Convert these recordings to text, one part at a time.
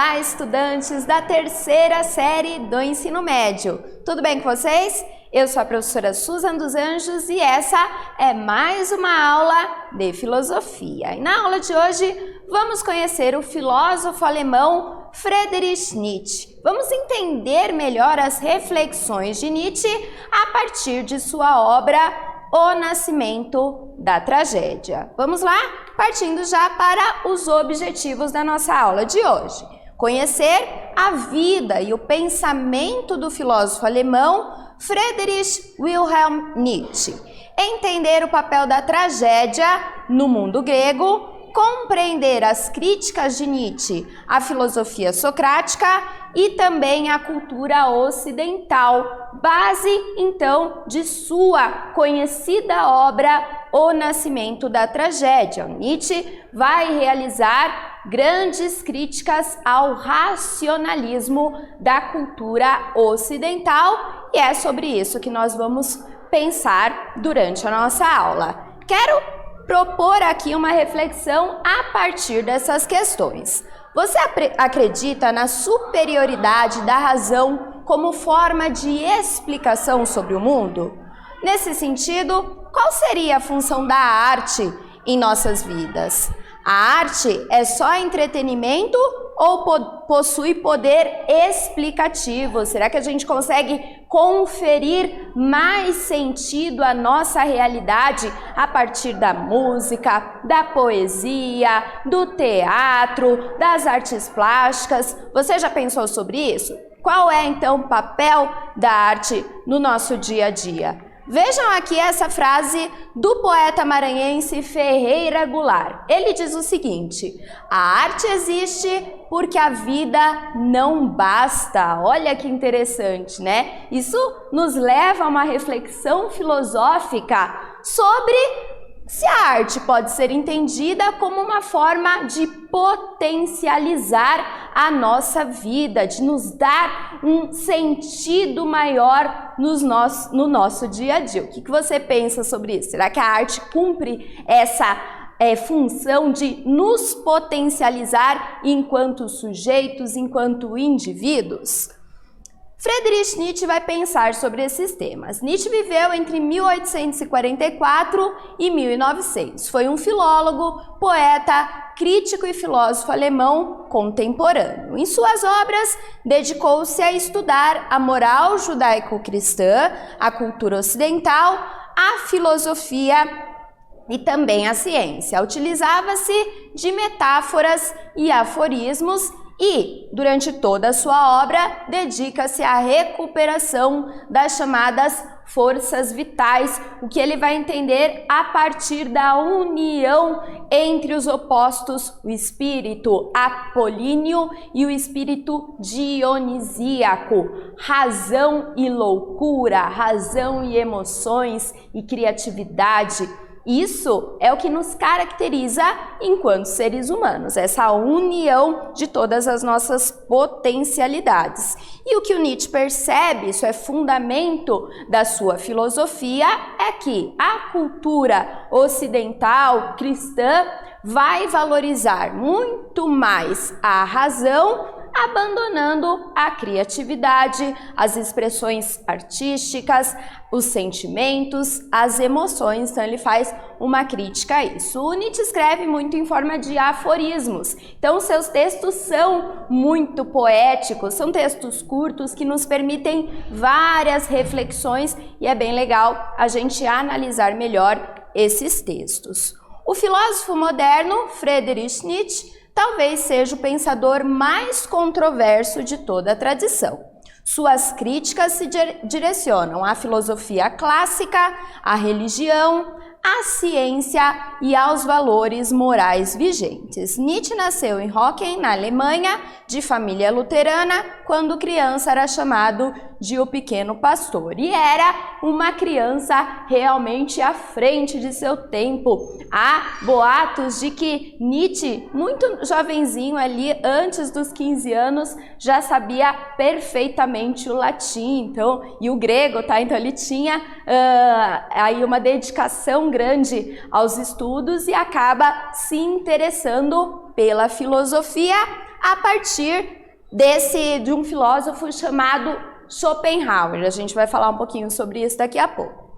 Olá, estudantes da terceira série do ensino médio. Tudo bem com vocês? Eu sou a professora Susan dos Anjos e essa é mais uma aula de filosofia. E na aula de hoje vamos conhecer o filósofo alemão Friedrich Nietzsche. Vamos entender melhor as reflexões de Nietzsche a partir de sua obra O Nascimento da Tragédia. Vamos lá? Partindo já para os objetivos da nossa aula de hoje. Conhecer a vida e o pensamento do filósofo alemão Friedrich Wilhelm Nietzsche. Entender o papel da tragédia no mundo grego, compreender as críticas de Nietzsche à filosofia socrática e também à cultura ocidental, base então de sua conhecida obra O Nascimento da Tragédia. Nietzsche vai realizar grandes críticas ao racionalismo da cultura ocidental e é sobre isso que nós vamos pensar durante a nossa aula. Quero propor aqui uma reflexão a partir dessas questões. Você acredita na superioridade da razão como forma de explicação sobre o mundo? Nesse sentido, qual seria a função da arte em nossas vidas? A arte é só entretenimento ou possui poder explicativo? Será que a gente consegue conferir mais sentido à nossa realidade a partir da música, da poesia, do teatro, das artes plásticas? Você já pensou sobre isso? Qual é então o papel da arte no nosso dia a dia? Vejam aqui essa frase do poeta maranhense Ferreira Goulart. Ele diz o seguinte: a arte existe porque a vida não basta. Olha que interessante, né? Isso nos leva a uma reflexão filosófica sobre se a arte pode ser entendida como uma forma de potencializar a nossa vida, de nos dar um sentido maior no nosso dia a dia. O que você pensa sobre isso? Será que a arte cumpre essa função de nos potencializar enquanto sujeitos, enquanto indivíduos? Friedrich Nietzsche vai pensar sobre esses temas. Nietzsche viveu entre 1844 e 1900. Foi um filólogo, poeta, crítico e filósofo alemão contemporâneo. Em suas obras, dedicou-se a estudar a moral judaico-cristã, a cultura ocidental, a filosofia e também a ciência. Utilizava-se de metáforas e aforismos e, durante toda a sua obra, dedica-se à recuperação das chamadas forças vitais, o que ele vai entender a partir da união entre os opostos, o espírito apolíneo e o espírito dionisíaco, razão e loucura, razão e emoções e criatividade. Isso é o que nos caracteriza enquanto seres humanos, essa união de todas as nossas potencialidades. E o que o Nietzsche percebe, isso é fundamento da sua filosofia, é que a cultura ocidental cristã vai valorizar muito mais a razão, abandonando a criatividade, as expressões artísticas, os sentimentos, as emoções. Então ele faz uma crítica a isso. O Nietzsche escreve muito em forma de aforismos, então seus textos são muito poéticos, são textos curtos que nos permitem várias reflexões e é bem legal a gente analisar melhor esses textos. O filósofo moderno Friedrich Nietzsche talvez seja o pensador mais controverso de toda a tradição. Suas críticas se direcionam à filosofia clássica, à religião, à ciência e aos valores morais vigentes. Nietzsche nasceu em Hocken, na Alemanha, de família luterana. Quando criança era chamado de o pequeno pastor e era uma criança realmente à frente de seu tempo. Há boatos de que Nietzsche, muito jovenzinho ali, antes dos 15 anos, já sabia perfeitamente o latim, então, e o grego, tá? Então ele tinha aí uma dedicação grande aos estudos e acaba se interessando pela filosofia a partir de um filósofo chamado Schopenhauer. A gente vai falar um pouquinho sobre isso daqui a pouco.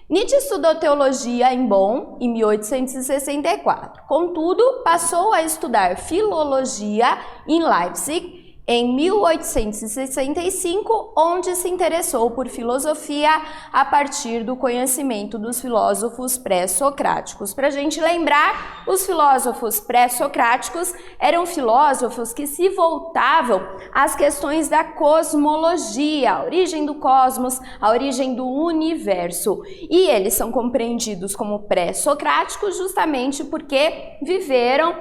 Nietzsche estudou teologia em Bonn em 1864. Contudo, passou a estudar filologia em Leipzig em 1865, onde se interessou por filosofia a partir do conhecimento dos filósofos pré-socráticos. Para a gente lembrar, os filósofos pré-socráticos eram filósofos que se voltavam às questões da cosmologia, a origem do cosmos, a origem do universo. E eles são compreendidos como pré-socráticos justamente porque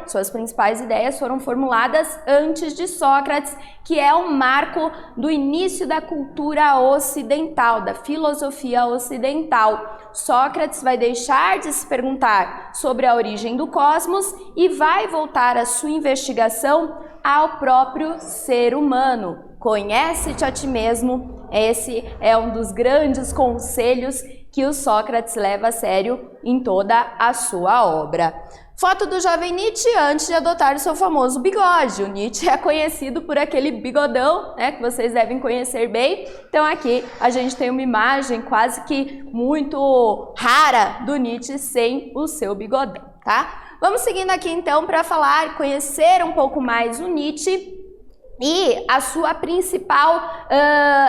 suas principais ideias foram formuladas antes de Sócrates, que é um marco do início da cultura ocidental, da filosofia ocidental. Sócrates vai deixar de se perguntar sobre a origem do cosmos e vai voltar a sua investigação ao próprio ser humano. Conhece-te a ti mesmo. Esse é um dos grandes conselhos que o Sócrates leva a sério em toda a sua obra. Foto do jovem Nietzsche antes de adotar o seu famoso bigode. O Nietzsche é conhecido por aquele bigodão, né, que vocês devem conhecer bem. Então aqui a gente tem uma imagem quase que muito rara do Nietzsche sem o seu bigodão, tá? Vamos seguindo aqui então para conhecer um pouco mais o Nietzsche e a sua principal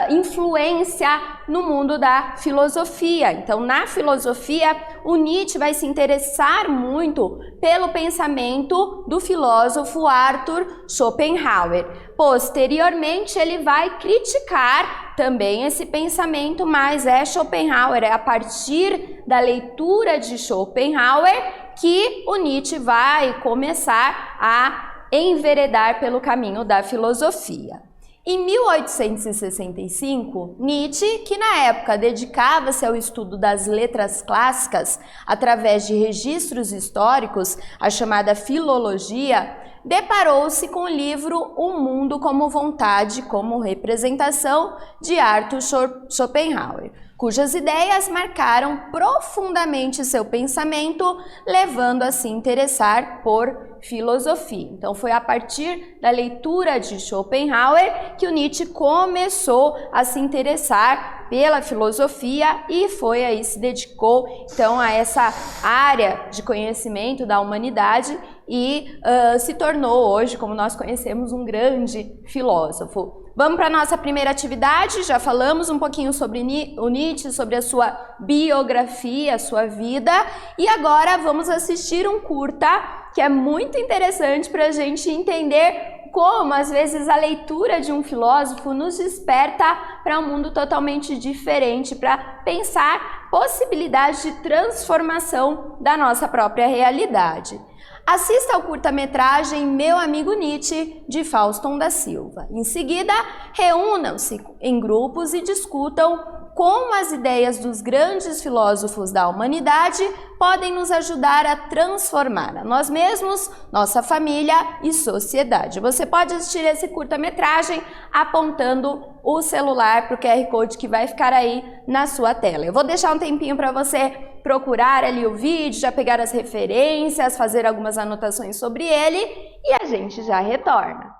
influência no mundo da filosofia. Então, na filosofia, o Nietzsche vai se interessar muito pelo pensamento do filósofo Arthur Schopenhauer. Posteriormente, ele vai criticar também esse pensamento, mas Schopenhauer, é a partir da leitura de Schopenhauer que o Nietzsche vai começar a enveredar pelo caminho da filosofia. Em 1865, Nietzsche, que na época dedicava-se ao estudo das letras clássicas através de registros históricos, a chamada filologia, deparou-se com o livro O Mundo como Vontade, como Representação, de Arthur Schopenhauer, cujas ideias marcaram profundamente seu pensamento, levando a se interessar por filosofia. Então foi a partir da leitura de Schopenhauer que o Nietzsche começou a se interessar pela filosofia e se dedicou então a essa área de conhecimento da humanidade e se tornou hoje, como nós conhecemos, um grande filósofo. Vamos para a nossa primeira atividade. Já falamos um pouquinho sobre o Nietzsche, sobre a sua biografia, a sua vida, e agora vamos assistir um curta que é muito interessante para a gente entender como, às vezes, a leitura de um filósofo nos desperta para um mundo totalmente diferente, para pensar possibilidades de transformação da nossa própria realidade. Assista ao curta-metragem Meu Amigo Nietzsche, de Fauston da Silva. Em seguida, reúnam-se em grupos e discutam como as ideias dos grandes filósofos da humanidade podem nos ajudar a transformar a nós mesmos, nossa família e sociedade. Você pode assistir esse curta-metragem apontando o celular para o QR Code que vai ficar aí na sua tela. Eu vou deixar um tempinho para você procurar ali o vídeo, já pegar as referências, fazer algumas anotações sobre ele e a gente já retorna.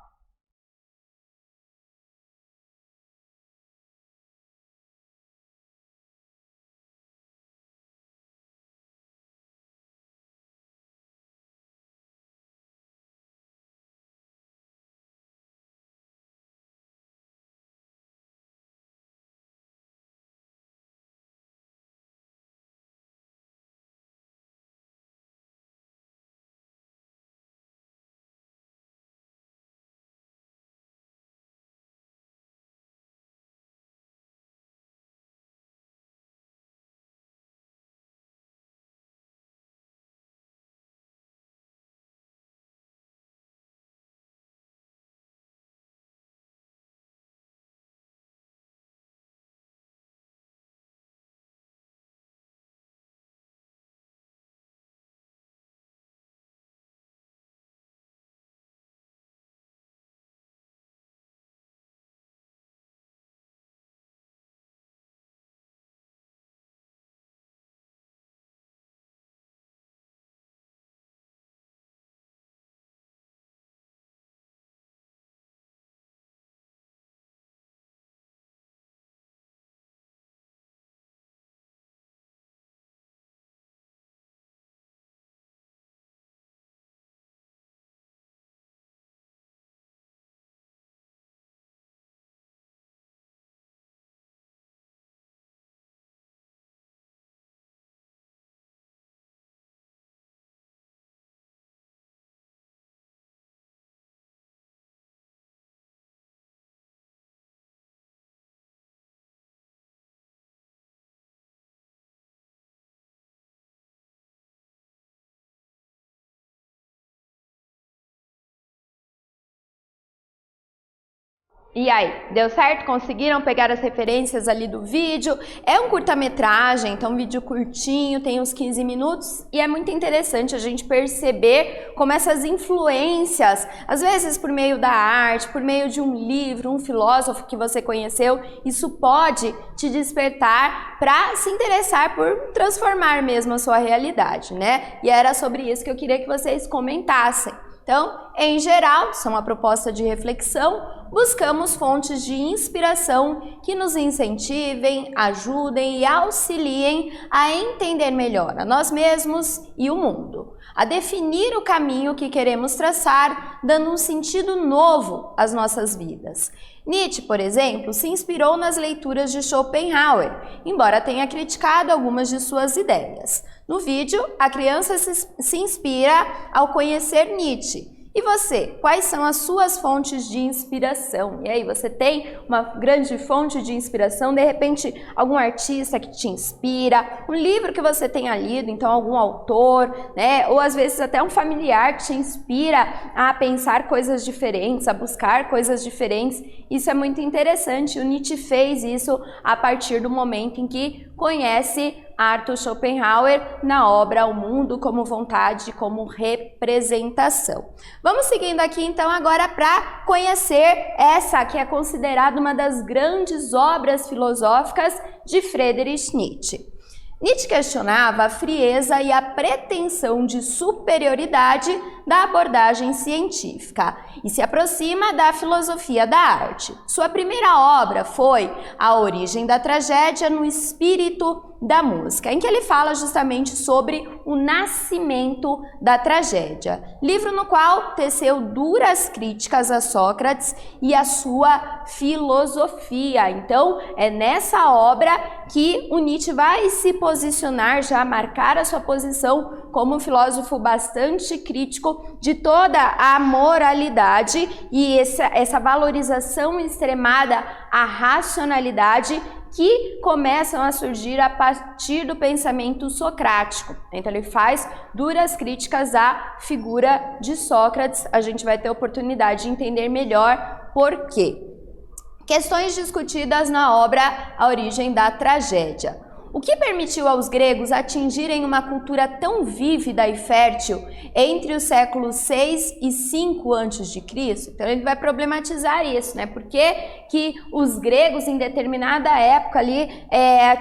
E aí, deu certo? Conseguiram pegar as referências ali do vídeo? É um curta-metragem, então um vídeo curtinho, tem uns 15 minutos e é muito interessante a gente perceber como essas influências, às vezes por meio da arte, por meio de um livro, um filósofo que você conheceu, isso pode te despertar para se interessar por transformar mesmo a sua realidade, né? E era sobre isso que eu queria que vocês comentassem. Então, em geral, são uma proposta de reflexão, buscamos fontes de inspiração que nos incentivem, ajudem e auxiliem a entender melhor a nós mesmos e o mundo, a definir o caminho que queremos traçar, dando um sentido novo às nossas vidas. Nietzsche, por exemplo, se inspirou nas leituras de Schopenhauer, embora tenha criticado algumas de suas ideias. No vídeo, a criança se inspira ao conhecer Nietzsche. E você, quais são as suas fontes de inspiração? E aí, você tem uma grande fonte de inspiração, de repente algum artista que te inspira, um livro que você tenha lido, então algum autor, né? Ou às vezes até um familiar que te inspira a pensar coisas diferentes, a buscar coisas diferentes. Isso é muito interessante. O Nietzsche fez isso a partir do momento em que conhece Arthur Schopenhauer na obra O Mundo como Vontade, como Representação. Vamos seguindo aqui então agora para conhecer essa que é considerada uma das grandes obras filosóficas de Friedrich Nietzsche. Nietzsche questionava a frieza e a pretensão de superioridade da abordagem científica e se aproxima da filosofia da arte. Sua primeira obra foi A Origem da Tragédia no Espírito da Música, em que ele fala justamente sobre o nascimento da tragédia, livro no qual teceu duras críticas a Sócrates e a sua filosofia. Então, é nessa obra que o Nietzsche vai se posicionar, já marcar a sua posição como um filósofo bastante crítico de toda a moralidade e essa valorização extremada à racionalidade que começam a surgir a partir do pensamento socrático. Então ele faz duras críticas à figura de Sócrates. A gente vai ter oportunidade de entender melhor por quê. Questões discutidas na obra A Origem da Tragédia. O que permitiu aos gregos atingirem uma cultura tão vívida e fértil entre os séculos 6 e 5 a.C.? Então ele vai problematizar isso, né? Por que os gregos em determinada época ali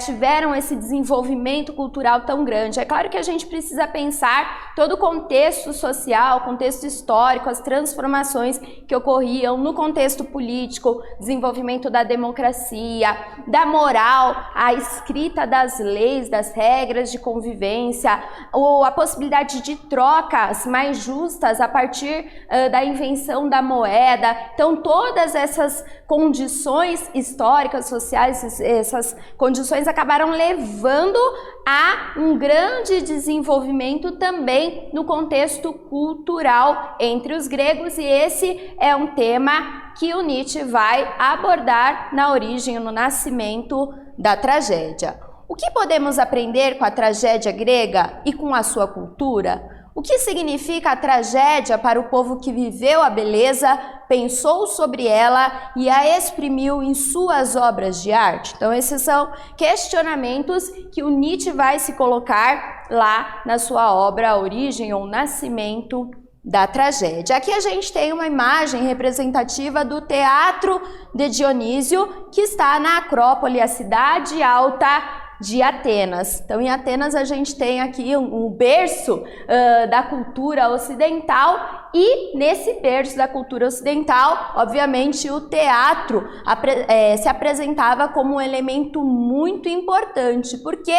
tiveram esse desenvolvimento cultural tão grande? É claro que a gente precisa pensar todo o contexto social, contexto histórico, as transformações que ocorriam no contexto político, desenvolvimento da democracia, da moral, a escrita das leis, das regras de convivência, ou a possibilidade de trocas mais justas a partir da invenção da moeda. Então, todas essas condições históricas, sociais, essas condições acabaram levando a um grande desenvolvimento também no contexto cultural entre os gregos, e esse é um tema que o Nietzsche vai abordar na origem, no nascimento da tragédia. O que podemos aprender com a tragédia grega e com a sua cultura? O que significa a tragédia para o povo que viveu a beleza, pensou sobre ela e a exprimiu em suas obras de arte? Então, esses são questionamentos que o Nietzsche vai se colocar lá na sua obra A Origem ou Nascimento da Tragédia. Aqui a gente tem uma imagem representativa do Teatro de Dionísio, que está na Acrópole, a cidade alta de Atenas. Então, em Atenas a gente tem aqui um berço da cultura ocidental, e nesse berço da cultura ocidental, obviamente, o teatro se apresentava como um elemento muito importante, porque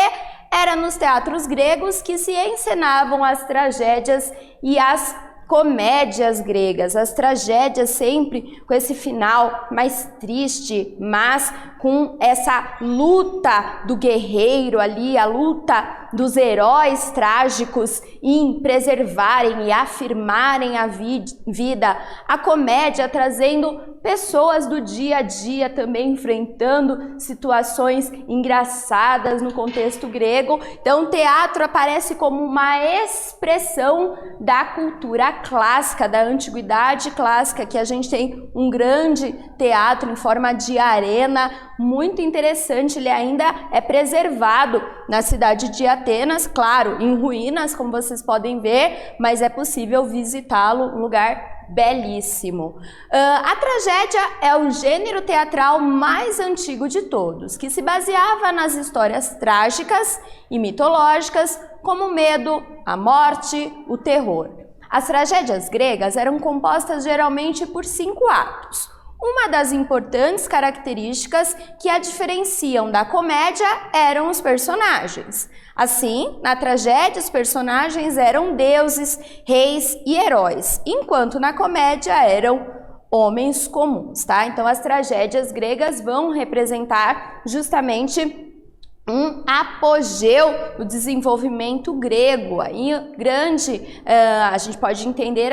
era nos teatros gregos que se encenavam as tragédias e as comédias gregas, as tragédias sempre com esse final mais triste, mas com essa luta do guerreiro ali, a luta dos heróis trágicos em preservarem e afirmarem a vida, a comédia trazendo pessoas do dia a dia também enfrentando situações engraçadas no contexto grego. Então, o teatro aparece como uma expressão da cultura clássica, da antiguidade clássica, que a gente tem um grande teatro em forma de arena, muito interessante. Ele ainda é preservado na cidade de Atenas, claro, em ruínas, como vocês podem ver, mas é possível visitá-lo, um lugar belíssimo. A tragédia é o gênero teatral mais antigo de todos, que se baseava nas histórias trágicas e mitológicas, como o medo, a morte, o terror. As tragédias gregas eram compostas geralmente por 5 atos. Uma das importantes características que a diferenciam da comédia eram os personagens. Assim, na tragédia, os personagens eram deuses, reis e heróis, enquanto na comédia eram homens comuns, tá? Então, as tragédias gregas vão representar justamente um apogeu do desenvolvimento grego. Aí, grande, a gente pode entender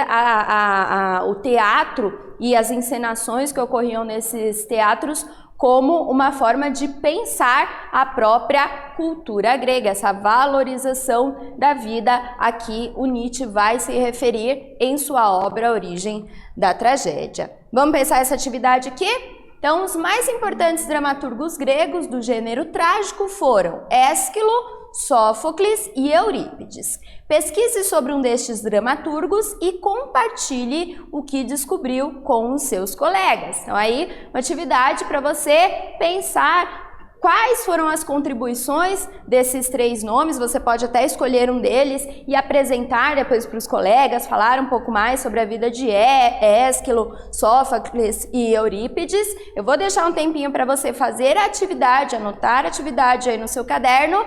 o teatro e as encenações que ocorriam nesses teatros como uma forma de pensar a própria cultura grega, essa valorização da vida a que o Nietzsche vai se referir em sua obra A Origem da Tragédia. Vamos pensar essa atividade aqui? Então, os mais importantes dramaturgos gregos do gênero trágico foram Ésquilo, Sófocles e Eurípides. Pesquise sobre um destes dramaturgos e compartilhe o que descobriu com os seus colegas. Então, aí, uma atividade para você pensar quais foram as contribuições desses 3 nomes. Você pode até escolher um deles e apresentar depois para os colegas, falar um pouco mais sobre a vida de Ésquilo, Sófocles e Eurípides. Eu vou deixar um tempinho para você fazer a atividade, anotar a atividade aí no seu caderno.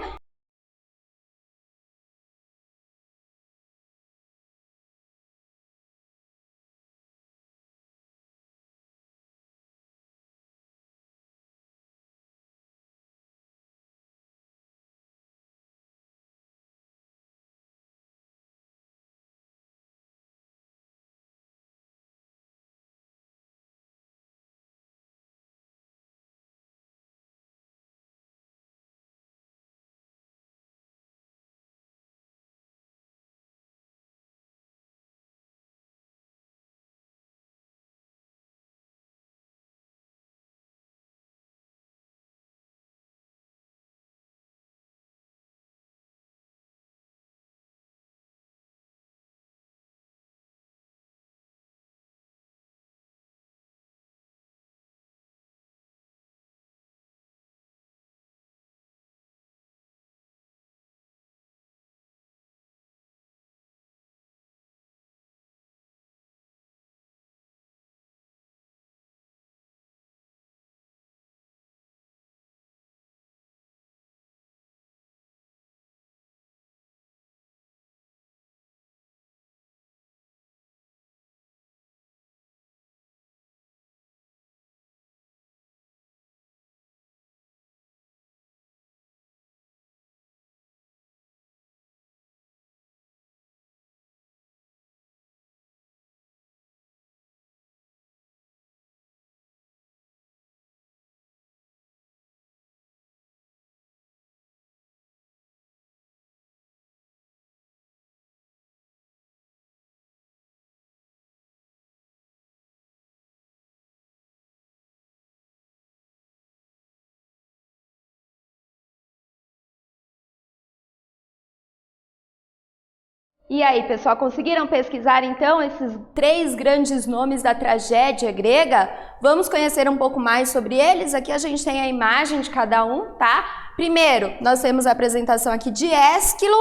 E aí, pessoal, conseguiram pesquisar então esses 3 grandes nomes da tragédia grega? Vamos conhecer um pouco mais sobre eles? Aqui a gente tem a imagem de cada um, tá? Primeiro, nós temos a apresentação aqui de Ésquilo.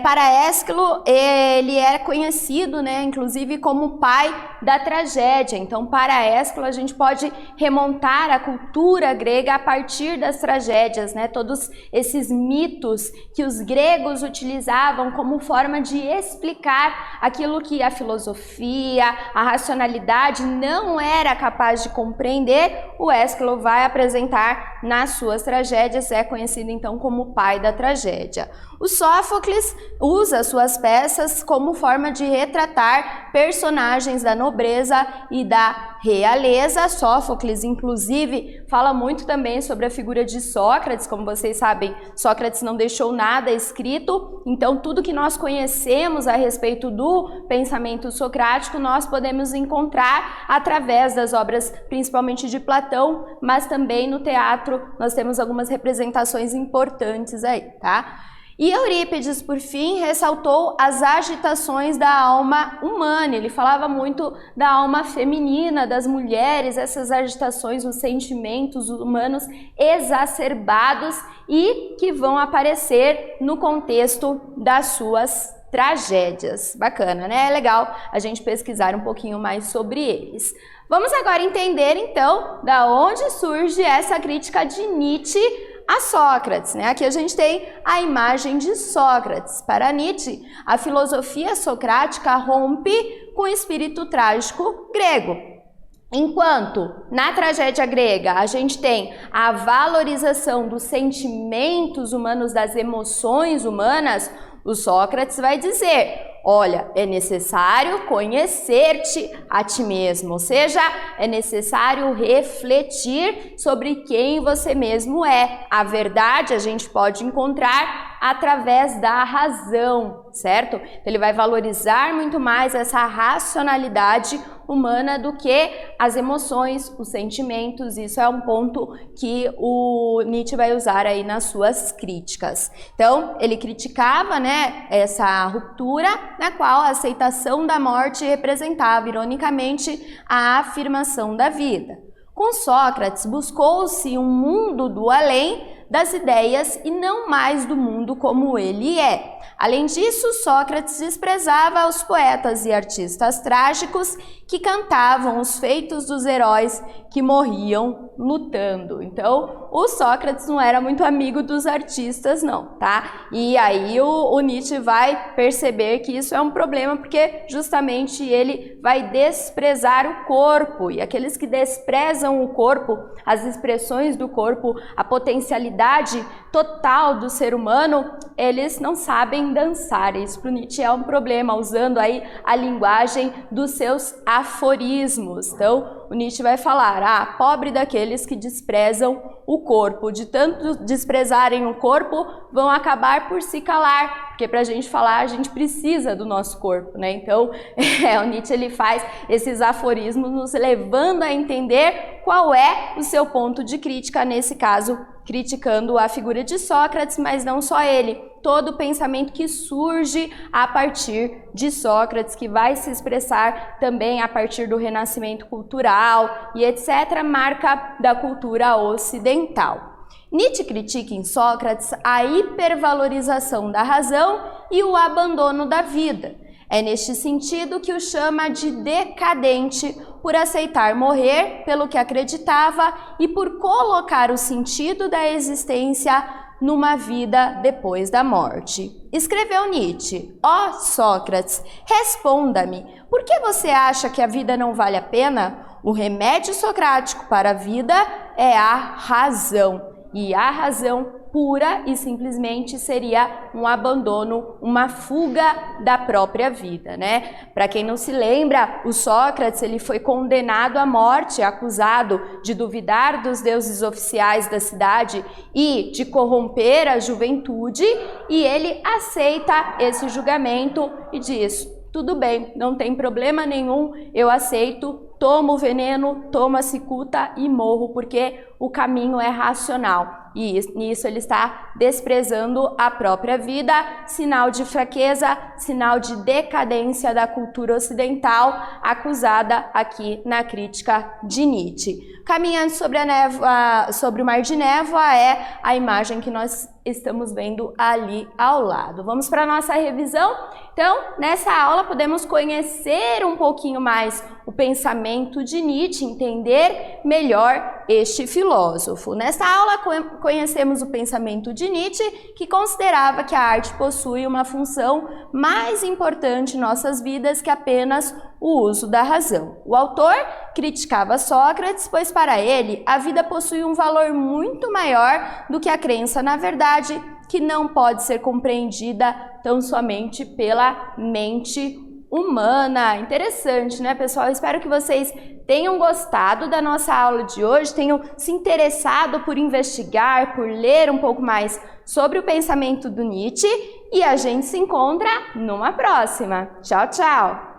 Para Ésquilo, ele é conhecido, né, inclusive como pai da tragédia. Então, para Ésquilo, a gente pode remontar a cultura grega a partir das tragédias, né? Todos esses mitos que os gregos utilizavam como forma de explicar aquilo que a filosofia, a racionalidade não era capaz de compreender. O Ésquilo vai apresentar nas suas tragédias, é conhecido então como o pai da tragédia. O Sófocles usa suas peças como forma de retratar personagens da nobreza e da realeza. Sófocles, inclusive, fala muito também sobre a figura de Sócrates. Como vocês sabem, Sócrates não deixou nada escrito, então tudo que nós conhecemos a respeito do pensamento socrático nós podemos encontrar através das obras, principalmente de Platão, mas também no teatro nós temos algumas representações importantes aí, tá? E Eurípides, por fim, ressaltou as agitações da alma humana. Ele falava muito da alma feminina, das mulheres, essas agitações, os sentimentos humanos exacerbados e que vão aparecer no contexto das suas tragédias. Bacana, né? É legal a gente pesquisar um pouquinho mais sobre eles. Vamos agora entender, então, da onde surge essa crítica de Nietzsche a Sócrates, né? Aqui a gente tem a imagem de Sócrates. Para Nietzsche, a filosofia socrática rompe com o espírito trágico grego. Enquanto na tragédia grega a gente tem a valorização dos sentimentos humanos, das emoções humanas, o Sócrates vai dizer: olha, é necessário conhecer-te a ti mesmo, ou seja, é necessário refletir sobre quem você mesmo é. A verdade a gente pode encontrar através da razão, certo? Ele vai valorizar muito mais essa racionalidade humana do que as emoções, os sentimentos. Isso é um ponto que o Nietzsche vai usar aí nas suas críticas. Então, ele criticava, né, essa ruptura na qual a aceitação da morte representava, ironicamente, a afirmação da vida. Com Sócrates, buscou-se um mundo do além das ideias e não mais do mundo como ele é. Além disso, Sócrates desprezava os poetas e artistas trágicos que cantavam os feitos dos heróis que morriam lutando. Então, o Sócrates não era muito amigo dos artistas, não, tá? E aí o Nietzsche vai perceber que isso é um problema, porque justamente ele vai desprezar o corpo, e aqueles que desprezam o corpo, as expressões do corpo, a potencialidade total do ser humano, eles não sabem dançar. Isso para o Nietzsche é um problema, usando aí a linguagem dos seus aforismos. Então, o Nietzsche vai falar: pobre daqueles que desprezam o corpo. De tanto desprezarem o corpo, vão acabar por se calar, porque para a gente falar, a gente precisa do nosso corpo, né? Então, o Nietzsche ele faz esses aforismos nos levando a entender qual é o seu ponto de crítica, nesse caso, criticando a figura de Sócrates, mas não só ele, todo o pensamento que surge a partir de Sócrates, que vai se expressar também a partir do renascimento cultural e etc., marca da cultura ocidental. Nietzsche critica em Sócrates a hipervalorização da razão e o abandono da vida. É neste sentido que o chama de decadente por aceitar morrer pelo que acreditava e por colocar o sentido da existência numa vida depois da morte. Escreveu Nietzsche: ó Sócrates, responda-me, por que você acha que a vida não vale a pena? O remédio socrático para a vida é a razão. E a razão pura e simplesmente seria um abandono, uma fuga da própria vida, né? Para quem não se lembra, o Sócrates ele foi condenado à morte, acusado de duvidar dos deuses oficiais da cidade e de corromper a juventude, e ele aceita esse julgamento e diz: tudo bem, não tem problema nenhum, eu aceito, tomo o veneno, tomo a cicuta e morro, porque o caminho é racional. E nisso ele está desprezando a própria vida, sinal de fraqueza, sinal de decadência da cultura ocidental, acusada aqui na crítica de Nietzsche. Caminhando sobre a névoa, sobre o mar de névoa, é a imagem que nós estamos vendo ali ao lado. Vamos para a nossa revisão? Então, nessa aula podemos conhecer um pouquinho mais o pensamento de Nietzsche, entender melhor este filósofo. Nesta aula conhecemos o pensamento de Nietzsche, que considerava que a arte possui uma função mais importante em nossas vidas que apenas o uso da razão. O autor criticava Sócrates, pois para ele a vida possui um valor muito maior do que a crença na verdade, que não pode ser compreendida tão somente pela mente humana. Interessante, né, pessoal? Eu espero que vocês tenham gostado da nossa aula de hoje, tenham se interessado por investigar, por ler um pouco mais sobre o pensamento do Nietzsche, e a gente se encontra numa próxima. Tchau, tchau!